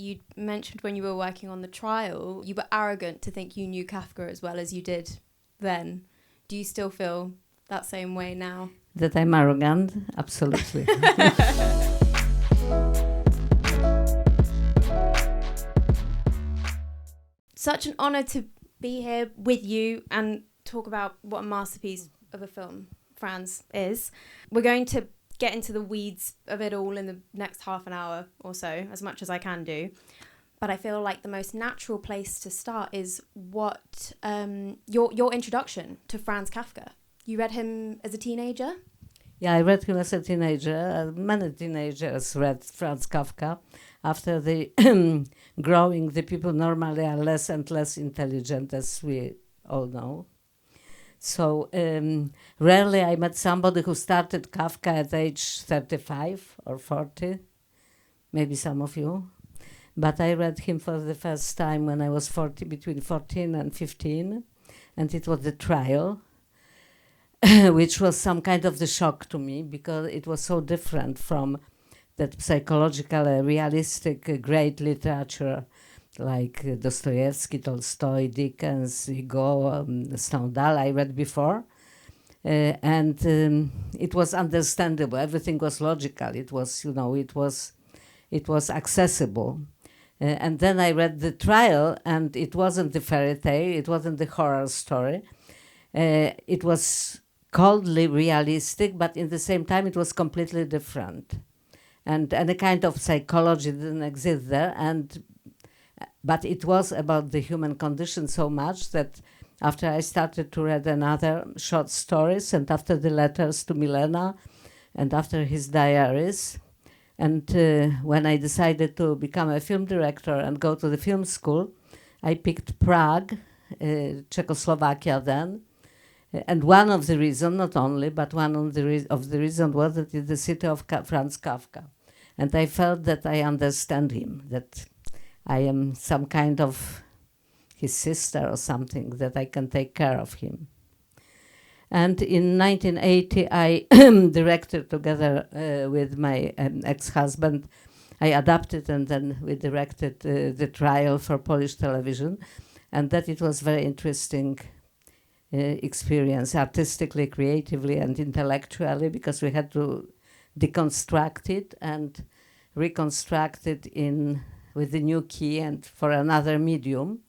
you mentioned when you were working on the trial, you were arrogant to think you knew Kafka as well as you did then. Do you still feel that same way now? That I'm arrogant? Absolutely. Such an honor to be here with you and talk about what a masterpiece of a film Franz is. We're going to get into the weeds of it all in the next half an hour or so, as much as I can do. But I feel like the most natural place to start is what your introduction to Franz Kafka. You read him as a teenager? Yeah, I read him as a teenager. Many teenagers read Franz Kafka. After the growing, the people normally are less and less intelligent, as we all know. So rarely I met somebody who started Kafka at age 35 or 40, maybe some of you. But I read him for the first time when I was between 14 and 15, and it was The Trial, which was some kind of the shock to me because it was so different from that psychological, realistic, great literature like Dostoevsky, Tolstoy, Dickens, Hugo, Stendhal I read before. And it was understandable. Everything was logical. It was, it was accessible. And then I read The Trial, and it wasn't the fairy tale. It wasn't the horror story. It was coldly realistic, but in the same time, it was completely different. And any kind of psychology didn't exist there. But it was about the human condition so much that after I started to read another short stories, and after the letters to Milena, and after his diaries, and when I decided to become a film director and go to the film school, I picked Prague, Czechoslovakia then. And one of the reasons, not only, but one of the reasons was that it's the city of Franz Kafka. And I felt that I understand him, that I am some kind of his sister or something, that I can take care of him. And in 1980, I directed together with my ex-husband. I adapted and then we directed The Trial for Polish television. And that it was very interesting experience, artistically, creatively, and intellectually, because we had to deconstruct it and reconstruct it with a new key and for another medium.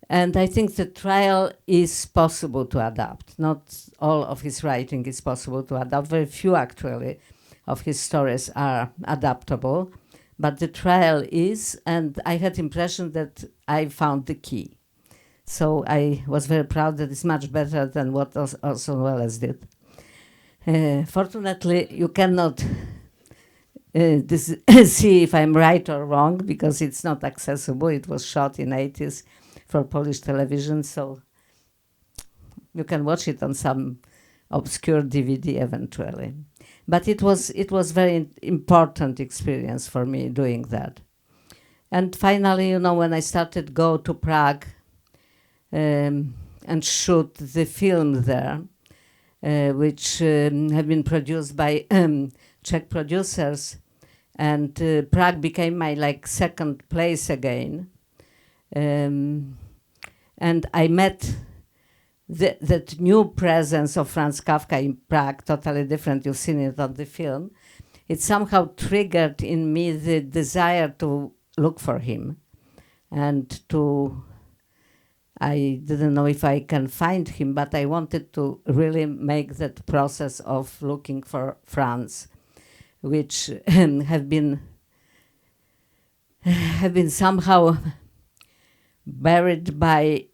And I think The Trial is possible to adapt. Not all of his writing is possible to adapt. Very few, actually, of his stories are adaptable. But The Trial is, and I had the impression that I found the key. So I was very proud that it's much better than what Orson Welles did. Fortunately, you cannot see if I'm right or wrong because it's not accessible. It was shot in 80s for Polish television, so you can watch it on some obscure DVD eventually. But it was very important experience for me doing that. And finally, when I started go to Prague and shoot the film there, which have been produced by Czech producers, and Prague became my second place again. And I met that new presence of Franz Kafka in Prague, totally different. You've seen it on the film. It somehow triggered in me the desire to look for him, and I didn't know if I can find him, but I wanted to really make that process of looking for Franz, which have been somehow buried by,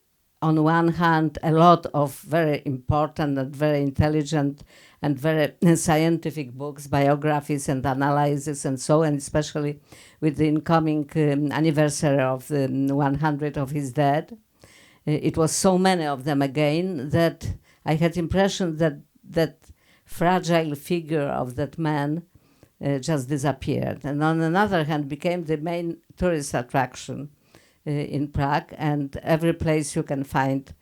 on one hand, a lot of very important and very intelligent and very scientific books, biographies and analyses and so on, especially with the incoming anniversary of the 100 of his death. It was so many of them again that I had impression that fragile figure of that man just disappeared. And on the other hand, became the main tourist attraction in Prague, and every place you can find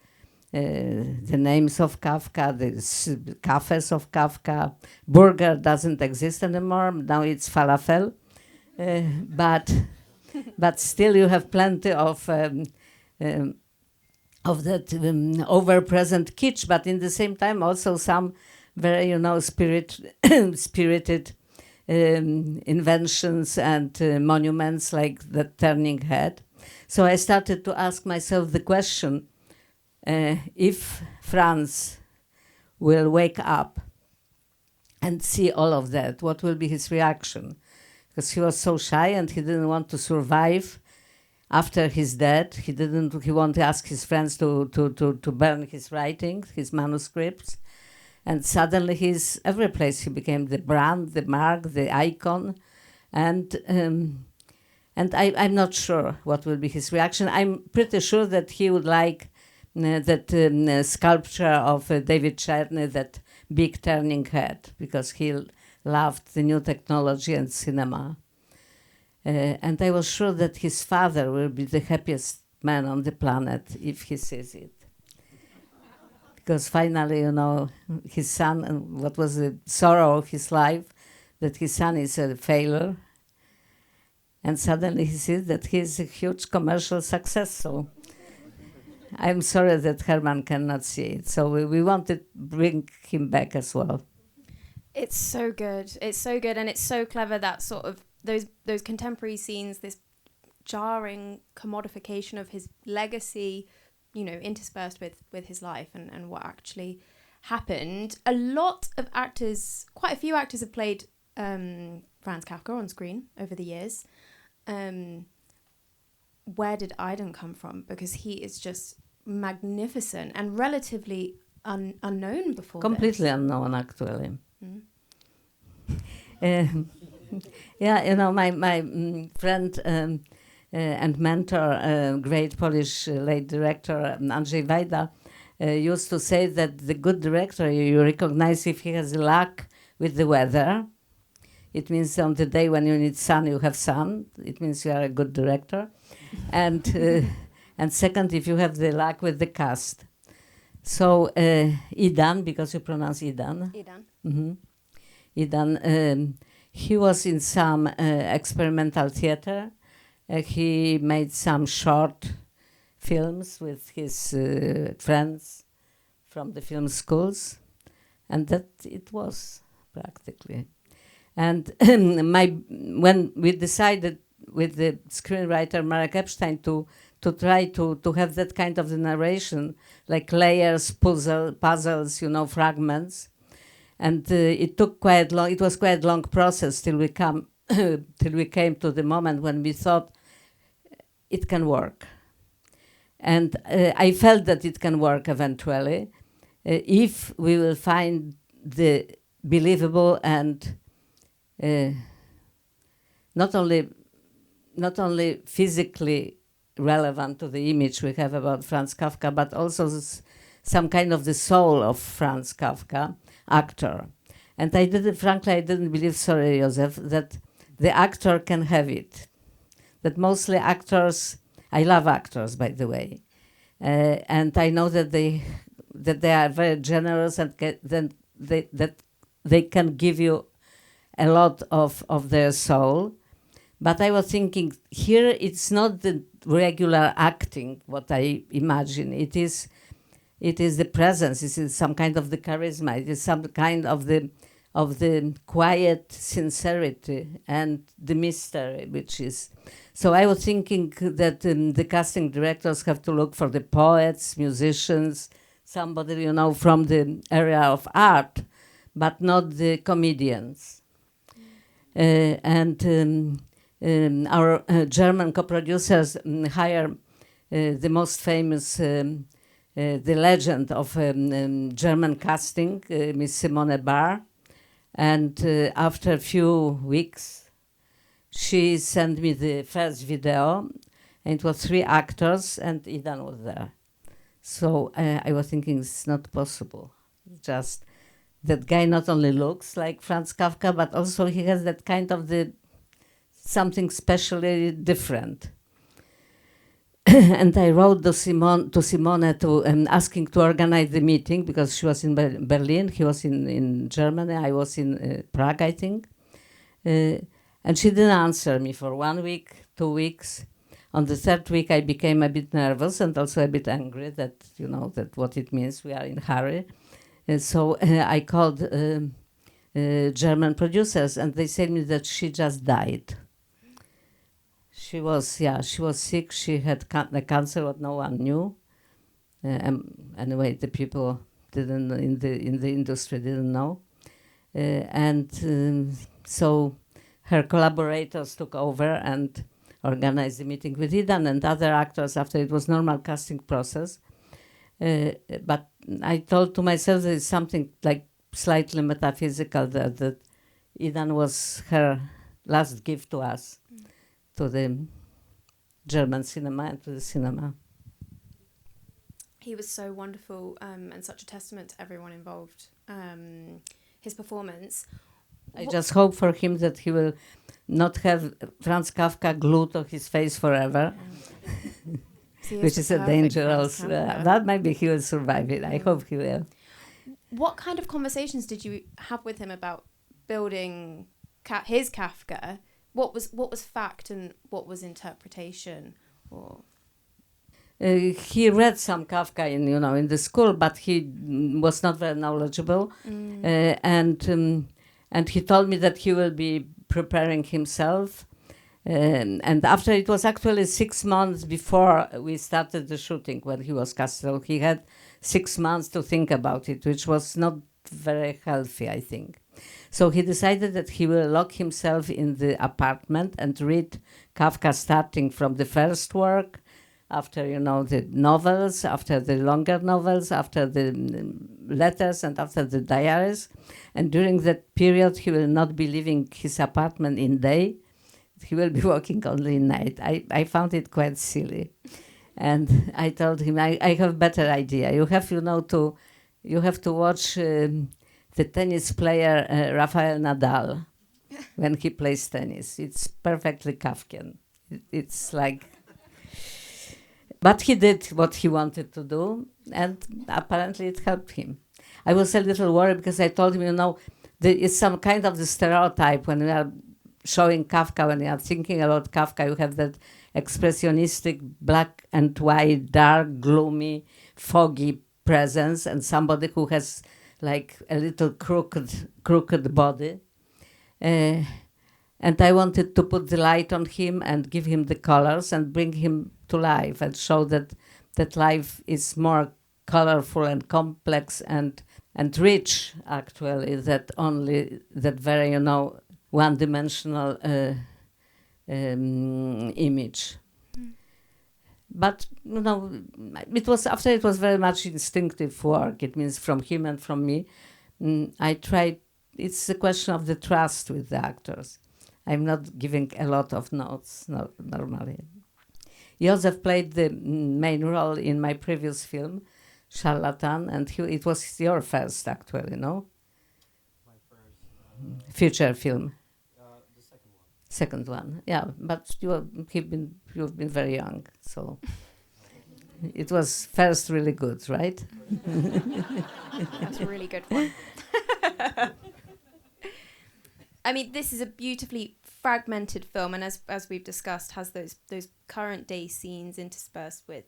the names of Kafka, the cafes of Kafka. Burger doesn't exist anymore. Now it's falafel. But but still you have plenty of that over-present kitsch, but in the same time also some very, spirited inventions and monuments like the turning head. So I started to ask myself the question, if Franz will wake up and see all of that, what will be his reaction? Because he was so shy and he didn't want to survive after his death. He wanted to ask his friends to burn his writings, his manuscripts. And suddenly he's every place. He became the brand, the mark, the icon. And I'm not sure what will be his reaction. I'm pretty sure that he would like that sculpture of David Czerny, that big turning head, because he loved the new technology and cinema. And I was sure that his father will be the happiest man on the planet if he sees it. Because finally, his son, and what was the sorrow of his life, that his son is a failure. And suddenly he sees that he's a huge commercial success. So I'm sorry that Herman cannot see it. So we wanted to bring him back as well. It's so good. It's so good. And it's so clever that sort of those contemporary scenes, this jarring commodification of his legacy, interspersed with his life and what actually happened. Quite a few actors have played Franz Kafka on screen over the years. Where did Aidan come from? Because he is just magnificent and relatively unknown before Completely this. Unknown, actually. My friend and mentor, great Polish late director Andrzej Wajda, used to say that the good director, you recognize if he has luck with the weather. It means on the day when you need sun, you have sun. It means you are a good director. And second, if you have the luck with the cast. So Idan, because you pronounce Idan. Idan, he was in some experimental theater. He made some short films with his friends from the film schools. And that it was practically. And when we decided with the screenwriter Marek Epstein to try to have that kind of the narration, like layers, puzzles, fragments, and it took quite long. It was quite long process till we came to the moment when we thought it can work, and I felt that it can work eventually, if we will find the believable and not only physically relevant to the image we have about Franz Kafka, but also some kind of the soul of Franz Kafka, actor. And I didn't believe, sorry, Josef, that the actor can have it. That mostly actors, I love actors, by the way, and I know that they are very generous and that they can give you a lot of their soul. But I was thinking, here it's not the regular acting, what I imagine. It is the presence, it is some kind of the charisma, it is some kind of the quiet sincerity and the mystery, which is... So I was thinking that the casting directors have to look for the poets, musicians, somebody, from the area of art, but not the comedians. Our German co-producers hire the most famous, the legend of German casting, Miss Simone Barr. And after a few weeks, she sent me the first video, and it was 3 actors, and Idan was there. So I was thinking it's not possible. Just that guy not only looks like Franz Kafka, but also he has that kind of something specially different. And I wrote to Simone asking to organize the meeting, because she was in Berlin, he was in Germany, I was in Prague, I think. And she didn't answer me for 1 week, 2 weeks. On the third week, I became a bit nervous and also a bit angry that, that what it means, we are in hurry. So I called German producers, and they said me that she just died. She was sick. She had the cancer, what no one knew. Anyway, the people didn't in the industry didn't know, so her collaborators took over and organized the meeting with Idan and other actors after it was normal casting process. But I told to myself there is something like slightly metaphysical there, that Idan was her last gift to us, to the German cinema and to the cinema. He was so wonderful and such a testament to everyone involved. His performance. I just hope for him that he will not have Franz Kafka glued to his face forever, which is a dangerous. That maybe he will survive it. I hope he will. What kind of conversations did you have with him about building his Kafka? What was fact and what was interpretation? Or he read some Kafka in the school, but he was not very knowledgeable, and he told me that he will be preparing himself. And after, it was actually 6 months before we started the shooting when he was cast. So he had 6 months to think about it, which was not very healthy, I think. So he decided that he will lock himself in the apartment and read Kafka starting from the first work, after, the novels, after the longer novels, after the letters, and after the diaries. And during that period, he will not be leaving his apartment in day. He will be working only in night. I found it quite silly. And I told him, I have better idea. You have, you have to watch the tennis player Rafael Nadal when he plays tennis. It's perfectly Kafkian. It's like... But he did what he wanted to do, and apparently it helped him. I was a little worried because I told him, it's some kind of the stereotype when we are showing Kafka, when you are thinking about Kafka, you have that expressionistic black and white, dark, gloomy, foggy presence, and somebody who has like a little crooked body. And I wanted to put the light on him and give him the colors and bring him to life and show that life is more colorful and complex and rich, actually, that very, one-dimensional image. But, it was very much instinctive work. It means from him and from me. I tried, it's a question of the trust with the actors. I'm not giving a lot of notes, normally. Josef played the main role in my previous film, Charlatan, and it was your first, actually, no? My first... feature film. The second one. Second one, yeah. But you've been very young, so... It was first really good, right? That's a really good one. I mean, this is a beautifully fragmented film, and as we've discussed, has those current day scenes interspersed with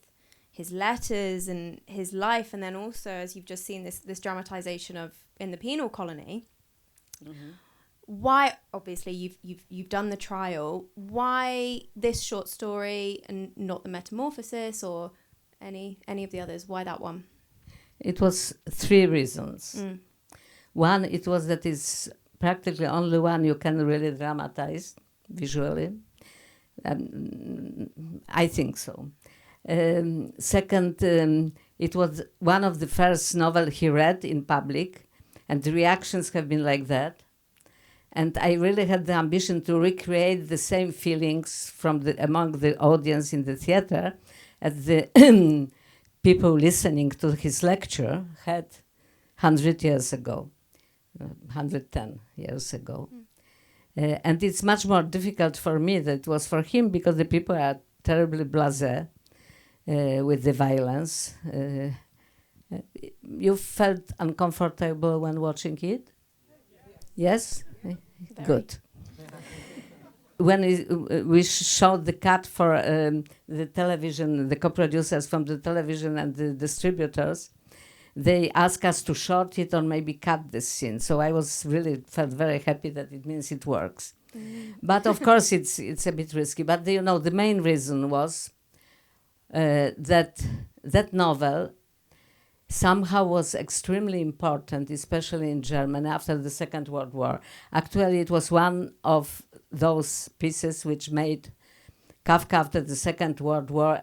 his letters and his life, and then also, as you've just seen, this dramatization of in the penal colony. Mm-hmm. Why? Obviously, you've done the trial. Why this short story and not the Metamorphosis or any of the others? Why that one? It was 3 reasons. One, it was that it's practically only one you can really dramatize visually. I think so. Second, it was one of the first novel he read in public, and the reactions have been like that. And I really had the ambition to recreate the same feelings among the audience in the theater as the people listening to his lecture had 100 years ago. 110 years ago. And it's much more difficult for me than it was for him, because the people are terribly blasé with the violence. You felt uncomfortable when watching it? Yes? Good. when we showed the cut for the television, the co-producers from the television and the distributors, they asked us to short it or maybe cut this scene. So I was really felt very happy that it means it works. But of course it's a bit risky. But you know, the main reason was that novel somehow was extremely important, especially in Germany after the Second World War. Actually, it was one of those pieces which made Kafka after the Second World War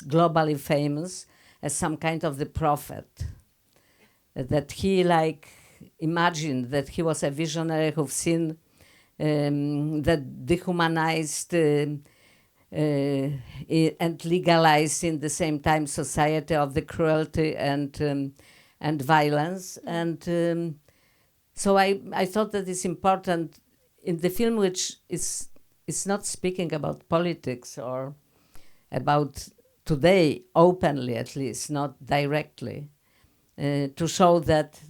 globally famous as some kind of the prophet. That he imagined that he was a visionary who've seen that dehumanized and legalized in the same time society of the cruelty and violence. And so I thought that it's important in the film, which is not speaking about politics or about today openly, at least, not directly, to show that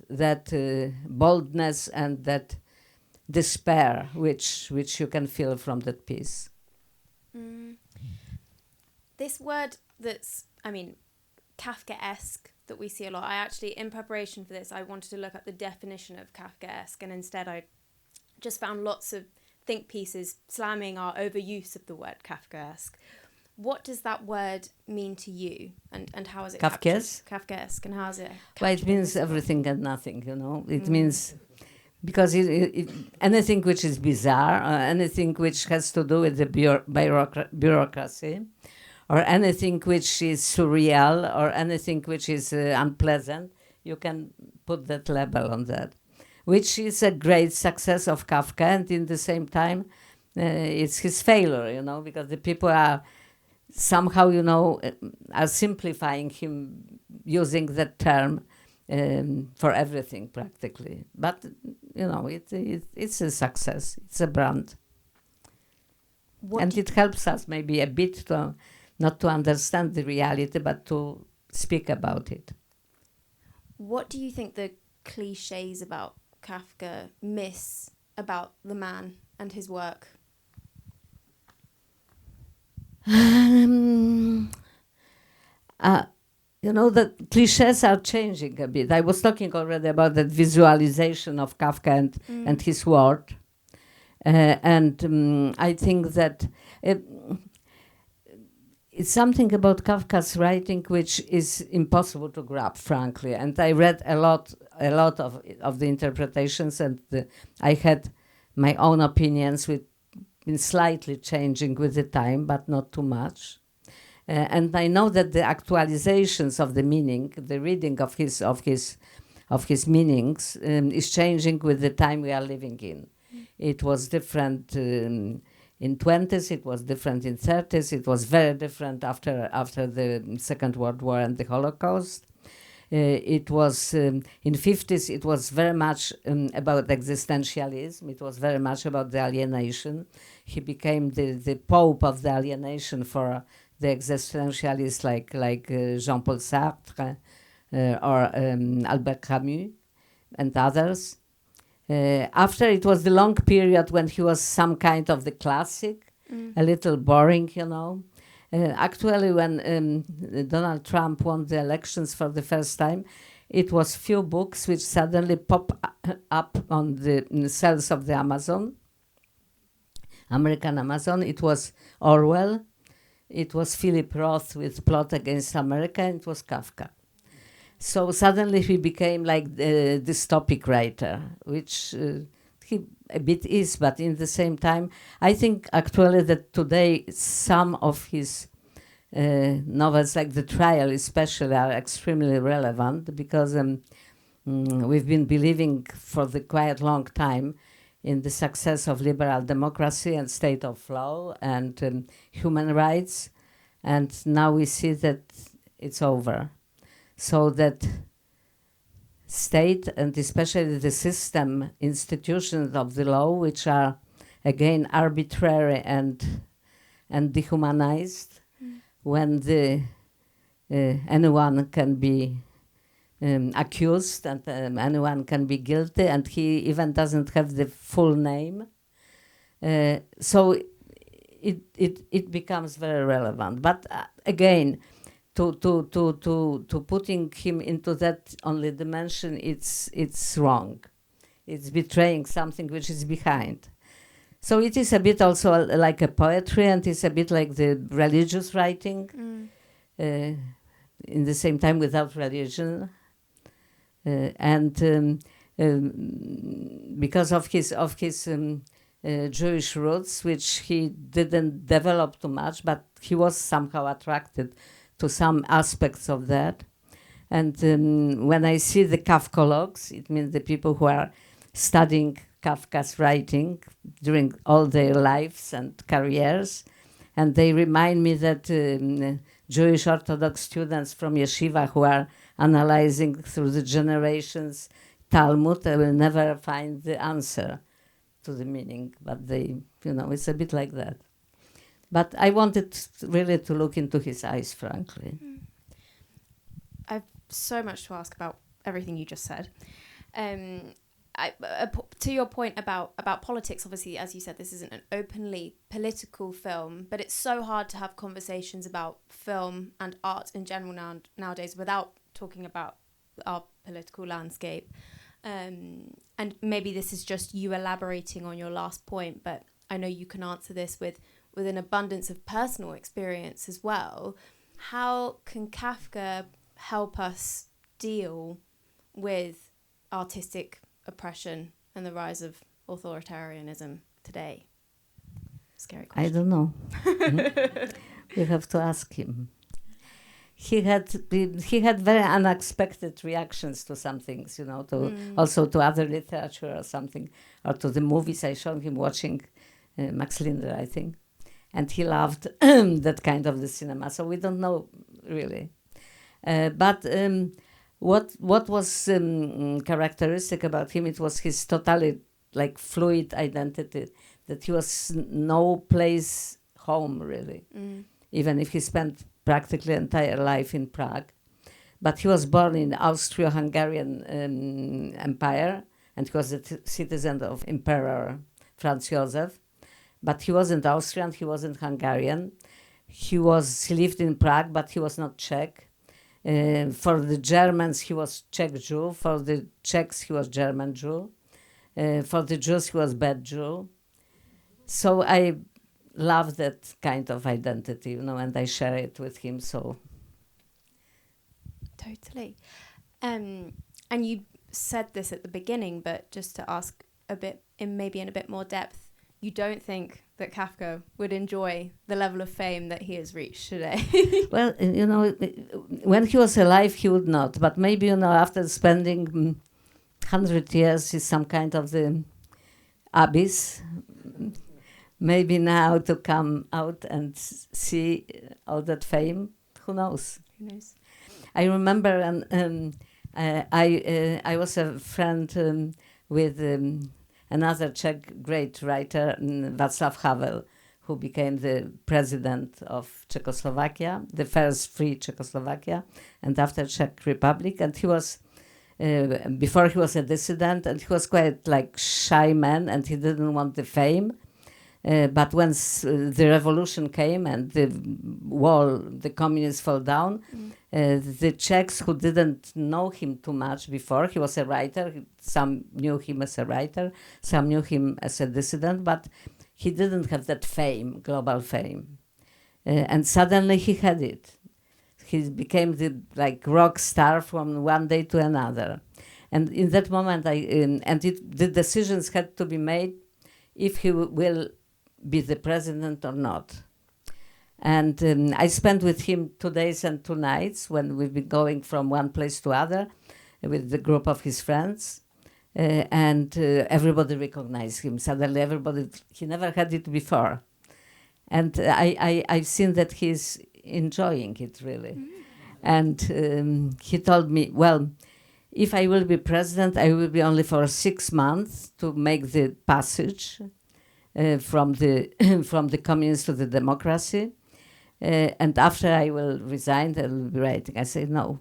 boldness and that despair which you can feel from that piece. This word that's, Kafkaesque, that we see a lot. I actually, in preparation for this, I wanted to look up the definition of Kafkaesque, and instead I just found lots of think pieces slamming our overuse of the word Kafkaesque. What does that word mean to you, and how is it Kafkaesque, and how is it? Well, it means everything and nothing, you know. It means, because anything which is bizarre, or anything which has to do with the bureaucracy, or anything which is surreal, or anything which is unpleasant, you can put that label on that, which is a great success of Kafka, and in the same time, it's his failure, you know, because the people are somehow, you know, are simplifying him using that term for everything practically. But, you know, it's a success. It's a brand. And it helps us maybe a bit to not to understand the reality, but to speak about it. What do you think the cliches about Kafka miss about the man and his work? You know, the cliches are changing a bit. I was talking already about that visualization of Kafka and his work. I think that it's something about Kafka's writing which is impossible to grab, frankly. And I read a lot of the interpretations, and I had my own opinions, which been slightly changing with the time, but not too much. And I know that the actualizations of the meaning, the reading of his meanings, is changing with the time we are living in. It was different in 20s, it was different in 30s, it was very different after the Second World War and the Holocaust. It was in 50s, it was very much about existentialism. It was very much about the alienation. He became the pope of the alienation for the existentialists like Jean-Paul Sartre or Albert Camus and others. After, it was the long period when he was some kind of the classic, a little boring, you know. Actually, when Donald Trump won the elections for the first time, it was few books which suddenly pop up on the shelves of the American Amazon. It was Orwell, it was Philip Roth with Plot Against America, and it was Kafka. So suddenly he became like the dystopic writer, which he a bit is, but in the same time, I think actually that today some of his novels, like The Trial especially, are extremely relevant, because we've been believing for the quite long time in the success of liberal democracy and state of law and human rights, and now we see that it's over. So that state, and especially the system, institutions of the law, which are again arbitrary and dehumanized, when anyone can be accused and anyone can be guilty, and he even doesn't have the full name. So it becomes very relevant. But again, to putting him into that only dimension, it's wrong. It's betraying something which is behind. So it is a bit also like a poetry, and it's a bit like the religious writing, in the same time without religion, and because of his Jewish roots, which he didn't develop too much, but he was somehow attracted to some aspects of that. And when I see the Kafkologs, it means the people who are studying Kafka's writing during all their lives and careers, and they remind me that Jewish Orthodox students from yeshiva who are analyzing through the generations Talmud, they will never find the answer to the meaning, but they, it's a bit like that. But I wanted really to look into his eyes, frankly. I've so much to ask about everything you just said. To your point about politics, obviously, as you said, this isn't an openly political film, but it's so hard to have conversations about film and art in general nowadays without talking about our political landscape. And maybe this is just you elaborating on your last point, but I know you can answer this with an abundance of personal experience as well. How can Kafka help us deal with artistic oppression and the rise of authoritarianism today? Scary question. I don't know. We have to ask him. He had very unexpected reactions to some things, also to other literature or something, or to the movies. I showed him watching Max Linder, I think, and he loved that kind of the cinema. So we don't know really, but what was characteristic about him? It was his totally fluid identity, that he was no place home really, even if he spent practically entire life in Prague. But he was born in Austro-Hungarian Empire, and he was a citizen of Emperor Franz Joseph. But he wasn't Austrian, he wasn't Hungarian. He lived in Prague, but he was not Czech. For the Germans, he was Czech Jew. For the Czechs, he was German Jew. For the Jews, he was bad Jew. So I love that kind of identity, and I share it with him. So totally. And you said this at the beginning, but just to ask a bit, maybe in a bit more depth, you don't think that Kafka would enjoy the level of fame that he has reached today? Well, when he was alive, he would not. But maybe, after spending 100 years in some kind of the abyss, maybe now to come out and see all that fame, who knows? Who knows? I remember I was a friend with another Czech great writer, Václav Havel, who became the president of Czechoslovakia, the first free Czechoslovakia, and after Czech Republic. And he was, before he was a dissident, and he was quite shy man, and he didn't want the fame. But once the revolution came and the communists fell down, the Czechs who didn't know him too much before, he was a writer, some knew him as a writer, some knew him as a dissident, but he didn't have that fame, global fame. And suddenly he had it. He became the rock star from one day to another. And in that moment, the decisions had to be made if he will be the president or not. And I spent with him 2 days and 2 nights when we've been going from one place to other with the group of his friends. And everybody recognized him. Suddenly he never had it before. And I've seen that he's enjoying it really. And he told me, well, if I will be president, I will be only for 6 months to make the passage from the communists to the democracy. And after I will resign, I will be writing. I say, no,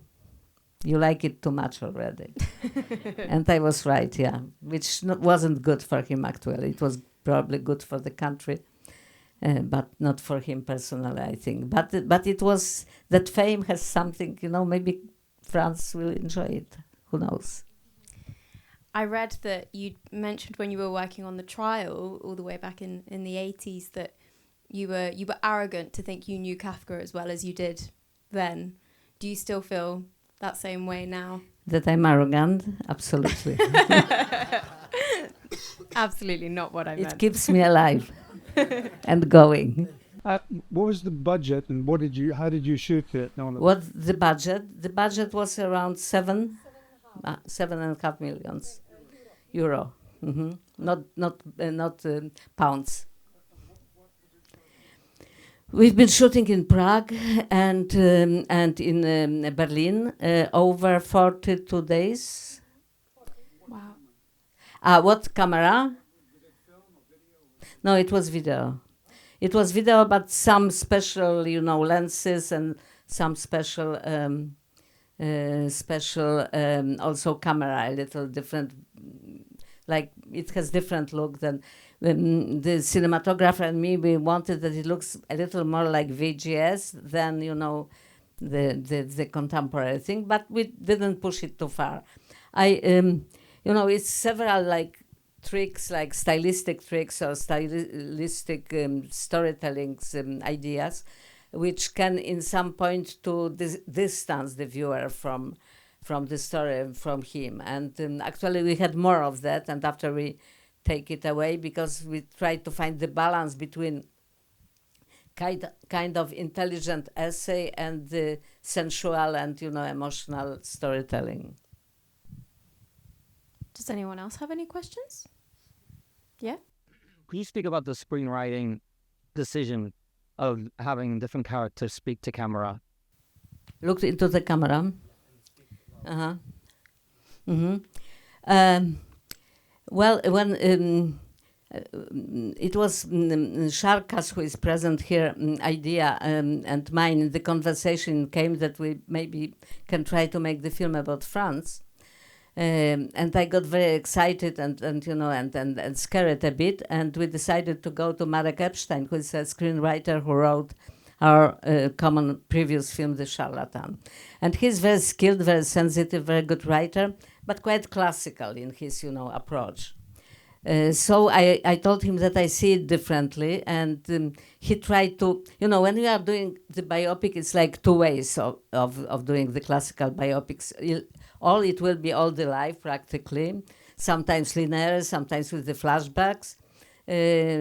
you like it too much already. And I was right, yeah, which wasn't good for him, actually. It was probably good for the country. but not for him personally, I think. But it was, that fame has something, maybe Franz will enjoy it. Who knows? I read that you mentioned when you were working on the trial all the way back in the 80s that you were arrogant to think you knew Kafka as well as you did then. Do you still feel that same way now? That I'm arrogant? Absolutely. Absolutely not what I meant. It keeps me alive and going. What was the budget, and how did you shoot it? What's the budget? The budget was around 7.5 million euro. Not pounds. We've been shooting in Prague and in Berlin over 42 days. Wow. What camera? No, it was video. It was video, but some special, lenses and some special also camera, a little different. Like it has different look than the cinematographer and me. We wanted that it looks a little more like VGS than the contemporary thing, but we didn't push it too far. It's several tricks, like stylistic tricks or stylistic storytelling ideas, which can in some point to distance the viewer from the story, from him. And actually we had more of that, and after we take it away, because we try to find the balance between kind of intelligent essay and the sensual and emotional storytelling. Does anyone else have any questions? Yeah? Could you speak about the screenwriting decision of having different characters speak to camera? Looked into the camera. Well, when it was Sharka's, who is present here, idea and mine, the conversation came that we maybe can try to make the film about Franz. And I got very excited and scared a bit, and we decided to go to Marek Epstein, who is a screenwriter who wrote our common previous film, The Charlatan. And he's very skilled, very sensitive, very good writer, but quite classical in his, approach. So I told him that I see it differently, and he tried to, when we are doing the biopic, it's like two ways of doing the classical biopics. It will be all the life, practically, sometimes linear, sometimes with the flashbacks,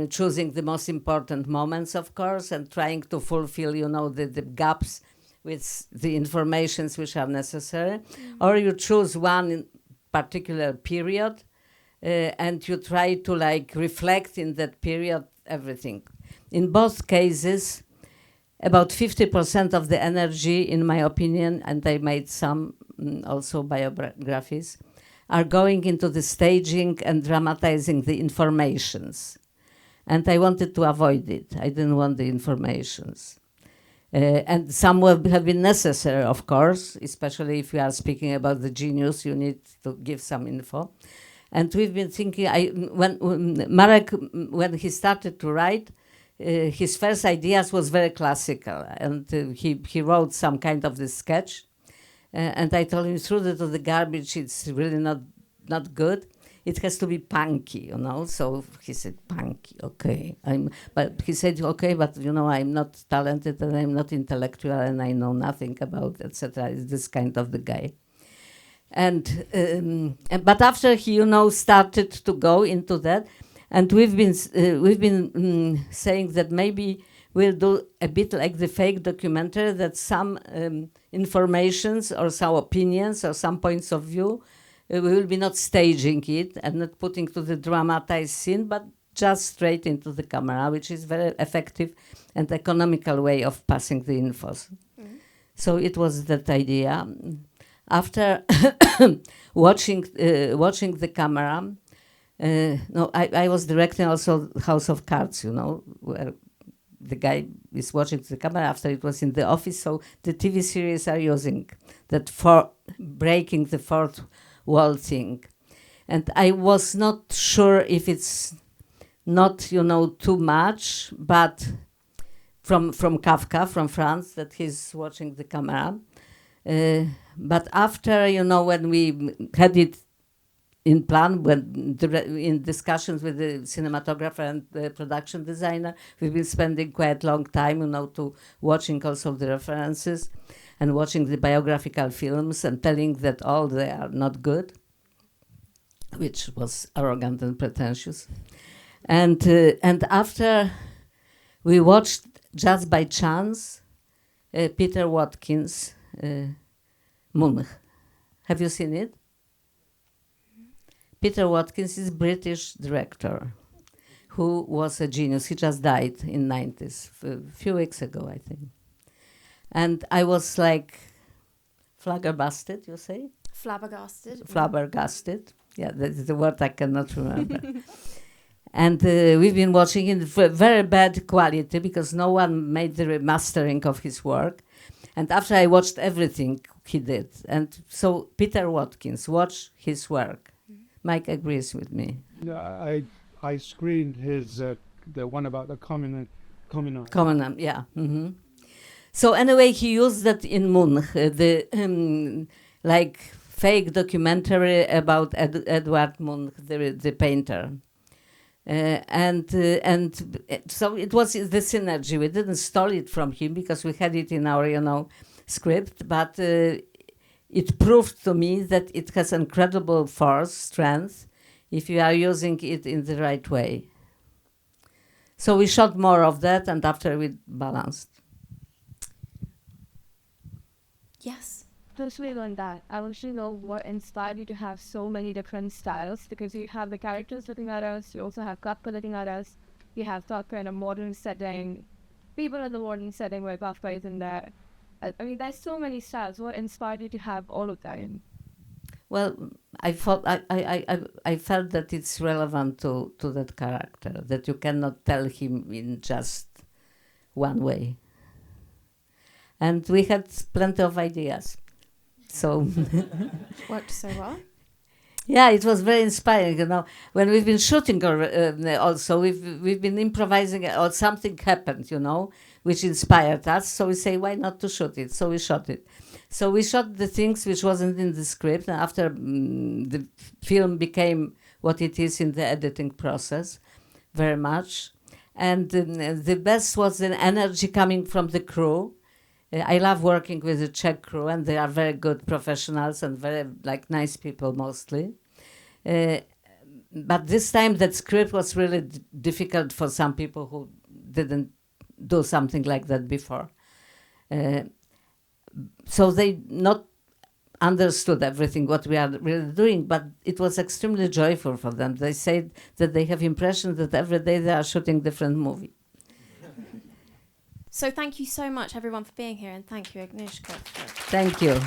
choosing the most important moments, of course, and trying to fulfill, the gaps with the informations which are necessary. Or you choose one particular period, and you try to reflect in that period everything. In both cases, about 50% of the energy, in my opinion, and I made some also biographies, are going into the staging and dramatizing the informations. And I wanted to avoid it. I didn't want the informations. And some have been necessary, of course, especially if you are speaking about the genius, you need to give some info. And we've been thinking, when Marek, when he started to write, his first ideas was very classical, and he wrote some kind of this sketch, and I told him, throw it to the garbage, it's really not good. It has to be punky, So he said, punky, okay. But he said, okay, but I'm not talented and I'm not intellectual and I know nothing about, etc. It's this kind of the guy. But after he, started to go into that, and we've been saying that maybe we'll do a bit like the fake documentary, that some informations or some opinions or some points of view, we will be not staging it and not putting to the dramatized scene, but just straight into the camera, which is very effective and economical way of passing the infos. So it was that idea. After watching the camera, I was directing also House of Cards, where the guy is watching the camera after it was in the office. So the TV series are using that for breaking the fourth wall thing. And I was not sure if it's not, too much, but from Kafka, from Franz, that he's watching the camera. But after, when we had it in plan, in discussions with the cinematographer and the production designer, we've been spending quite a long time, to watching also the references and watching the biographical films and telling that all they are not good, which was arrogant and pretentious. And after we watched just by chance Peter Watkins' Munch. Have you seen it? Peter Watkins is British director who was a genius. He just died in 90s, a few weeks ago, I think. And I was like flabbergasted, you say? Flabbergasted. Flabbergasted. Yeah, that's the word I cannot remember. And we've been watching in very bad quality because no one made the remastering of his work. And after I watched everything he did, and so Peter Watkins, watch his work. Mike agrees with me. Yeah, I screened his the one about the communist. Common, yeah. Mm-hmm. So anyway, he used that in Munch, the like fake documentary about Edward Munch, the painter. And so it was the synergy. We didn't steal it from him because we had it in our, script, but it proved to me that it has incredible force, strength, if you are using it in the right way. So we shot more of that, and after we balanced. Yes. Firstly on that, I want to know what inspired you to have so many different styles, because you have the characters looking at us, you also have Kafka looking at us, you have Kafka in a modern setting, people in the modern setting where Kafka is in there. I mean, there's so many styles. What inspired you to have all of that in? Well, I felt that it's relevant to that character, that you cannot tell him in just one way. And we had plenty of ideas. So Worked so well. yeah, it was very inspiring. When we've been shooting, also we've been improvising, or something happened, which inspired us. So we say, why not to shoot it? So we shot it. So we shot the things which wasn't in the script, and after the film became what it is in the editing process, very much. And the best was the energy coming from the crew. I love working with the Czech crew, and they are very good professionals and very nice people mostly. But this time that script was really difficult for some people who didn't do something like that before. So they not understood everything what we are really doing, but it was extremely joyful for them. They said that they have impression that every day they are shooting different movie. So thank you so much, everyone, for being here, and thank you, Agnieszka. Thank you.